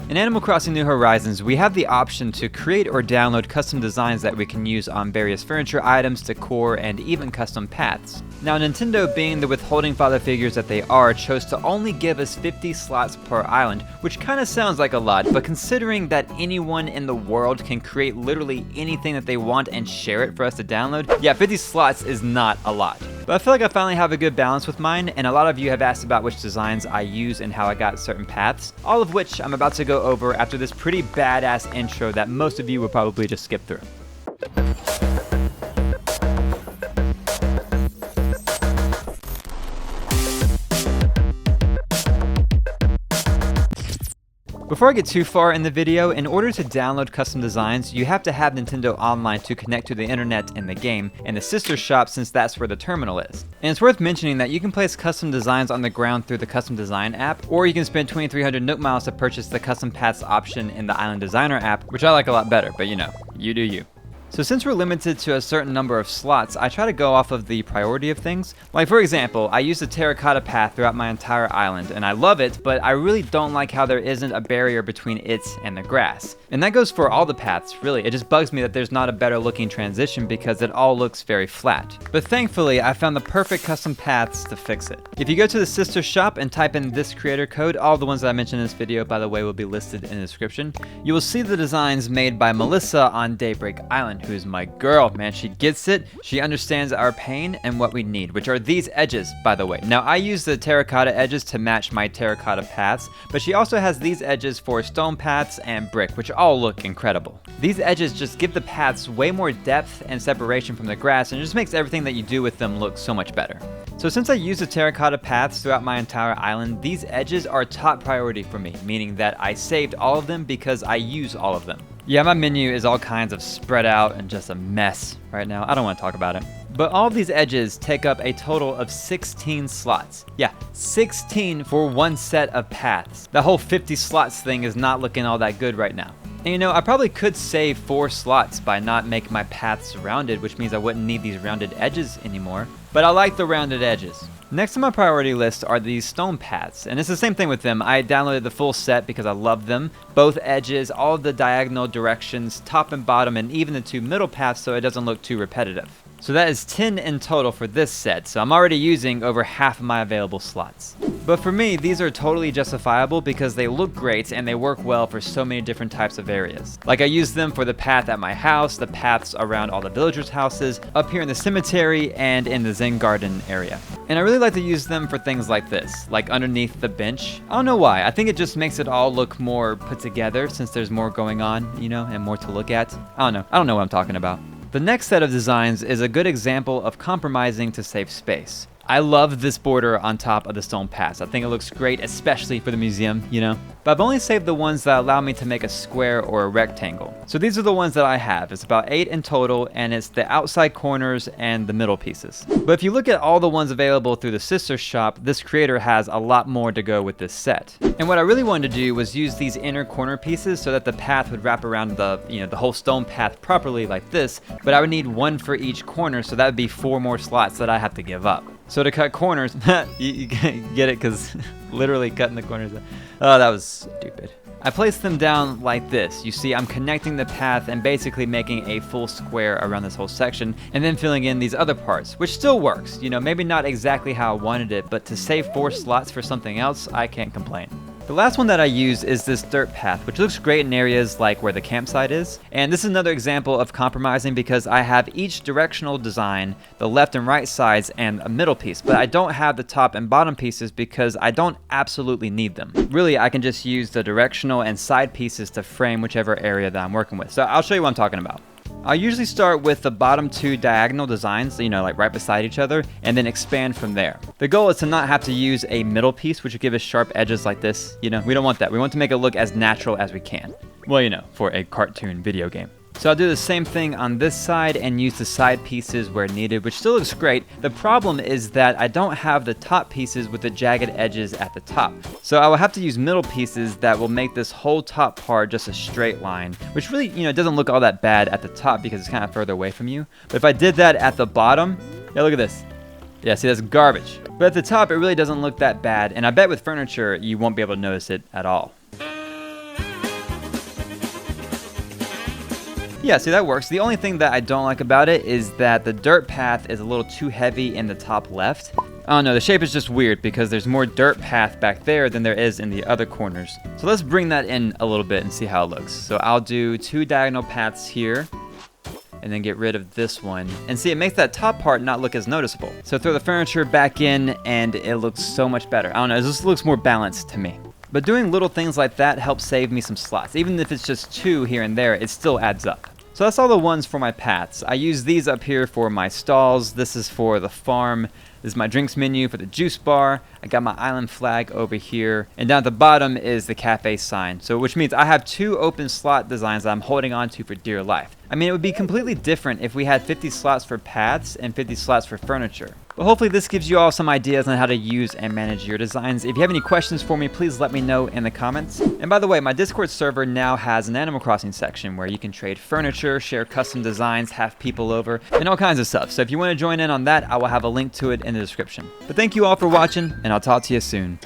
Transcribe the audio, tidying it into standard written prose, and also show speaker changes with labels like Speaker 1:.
Speaker 1: In Animal Crossing New Horizons, we have the option to create or download custom designs that we can use on various furniture items, decor, and even custom paths. Now, Nintendo, being the withholding father figures that they are, chose to only give us 50 slots per island, which kinda sounds like a lot, but considering that anyone in the world can create literally anything that they want and share it for us to download, yeah, 50 slots is not a lot. But I feel like I finally have a good balance with mine, and a lot of you have asked about which designs I use and how I got certain paths, all of which I'm about to go over after this pretty badass intro that most of you will probably just skip through. Before I get too far in the video, in order to download custom designs, you have to have Nintendo Online to connect to the internet in the game, and the sister shop since that's where the terminal is. And it's worth mentioning that you can place custom designs on the ground through the Custom Design app, or you can spend 2,300 Nook Miles to purchase the Custom Paths option in the Island Designer app, which I like a lot better, but you know, you do you. So since we're limited to a certain number of slots, I try to go off of the priority of things. Like for example, I use the Terracotta path throughout my entire island, and I love it, but I really don't like how there isn't a barrier between it and the grass. And that goes for all the paths, really. It just bugs me that there's not a better looking transition because it all looks very flat. But thankfully, I found the perfect custom paths to fix it. If you go to the sister shop and type in this creator code, all the ones that I mentioned in this video, by the way, will be listed in the description, you will see the designs made by Melissa on Daybreak Island, who is my girl, man. She gets it. She understands our pain and what we need, which are these edges, by the way. Now, I use the terracotta edges to match my terracotta paths, but she also has these edges for stone paths and brick, which all look incredible. These edges just give the paths way more depth and separation from the grass, and it just makes everything that you do with them look so much better. So since I use the terracotta paths throughout my entire island, these edges are top priority for me, meaning that I saved all of them because I use all of them. Yeah, my menu is all kinds of spread out and just a mess right now. I don't want to talk about it. But all of these edges take up a total of 16 slots. Yeah, 16 for one set of paths. The whole 50 slots thing is not looking all that good right now. And you know, I probably could save 4 slots by not making my paths rounded, which means I wouldn't need these rounded edges anymore. But I like the rounded edges. Next on my priority list are these stone paths, and it's the same thing with them. I downloaded the full set because I love them. Both edges, all of the diagonal directions, top and bottom, and even the 2 middle paths so it doesn't look too repetitive. So that is 10 in total for this set, so I'm already using over half of my available slots. But for me, these are totally justifiable because they look great and they work well for so many different types of areas. Like I use them for the path at my house, the paths around all the villagers' houses, up here in the cemetery, and in the Zen garden area. And I really like to use them for things like this, like underneath the bench. I don't know why, I think it just makes it all look more put together since there's more going on, you know, and more to look at. I don't know what I'm talking about. The next set of designs is a good example of compromising to save space. I love this border on top of the stone paths. I think it looks great, especially for the museum, you know? But I've only saved the ones that allow me to make a square or a rectangle. So these are the ones that I have. It's about 8 in total, and it's the outside corners and the middle pieces. But if you look at all the ones available through the sister shop, this creator has a lot more to go with this set. And what I really wanted to do was use these inner corner pieces so that the path would wrap around the whole stone path properly like this, but I would need 1 for each corner, so that would be 4 more slots that I have to give up. So to cut corners, you get it because literally cutting the corners. Oh, that was stupid. I placed them down like this. You see, I'm connecting the path and basically making a full square around this whole section and then filling in these other parts, which still works. You know, maybe not exactly how I wanted it, but to save 4 slots for something else, I can't complain. The last one that I use is this dirt path, which looks great in areas like where the campsite is. And this is another example of compromising because I have each directional design, the left and right sides, and a middle piece, but I don't have the top and bottom pieces because I don't absolutely need them. Really, I can just use the directional and side pieces to frame whichever area that I'm working with. So I'll show you what I'm talking about. I usually start with the bottom 2 diagonal designs, you know, like right beside each other, and then expand from there. The goal is to not have to use a middle piece, which would give us sharp edges like this. You know, we don't want that. We want to make it look as natural as we can. Well, you know, for a cartoon video game. So I'll do the same thing on this side and use the side pieces where needed, which still looks great. The problem is that I don't have the top pieces with the jagged edges at the top. So I will have to use middle pieces that will make this whole top part just a straight line, which really, you know, doesn't look all that bad at the top because it's kind of further away from you. But if I did that at the bottom, yeah, look at this. Yeah, see, that's garbage. But at the top, it really doesn't look that bad, and I bet with furniture, you won't be able to notice it at all. Yeah, see, that works. The only thing that I don't like about it is that the dirt path is a little too heavy in the top left. I don't know, the shape is just weird because there's more dirt path back there than there is in the other corners. So let's bring that in a little bit and see how it looks. So I'll do 2 diagonal paths here, and then get rid of this one. And see, it makes that top part not look as noticeable. So throw the furniture back in and it looks so much better. I don't know, it just looks more balanced to me. But doing little things like that helps save me some slots. Even if it's just 2 here and there, it still adds up. So that's all the ones for my paths. I use these up here for my stalls. This is for the farm. This is my drinks menu for the juice bar. I got my island flag over here. And down at the bottom is the cafe sign. So which means I have 2 open slot designs that I'm holding on to for dear life. I mean, it would be completely different if we had 50 slots for paths and 50 slots for furniture. But hopefully this gives you all some ideas on how to use and manage your designs. If you have any questions for me, please let me know in the comments. And by the way, my Discord server now has an Animal Crossing section where you can trade furniture, share custom designs, have people over, and all kinds of stuff. So if you want to join in on that, I will have a link to it in the description. But thank you all for watching, and I'll talk to you soon.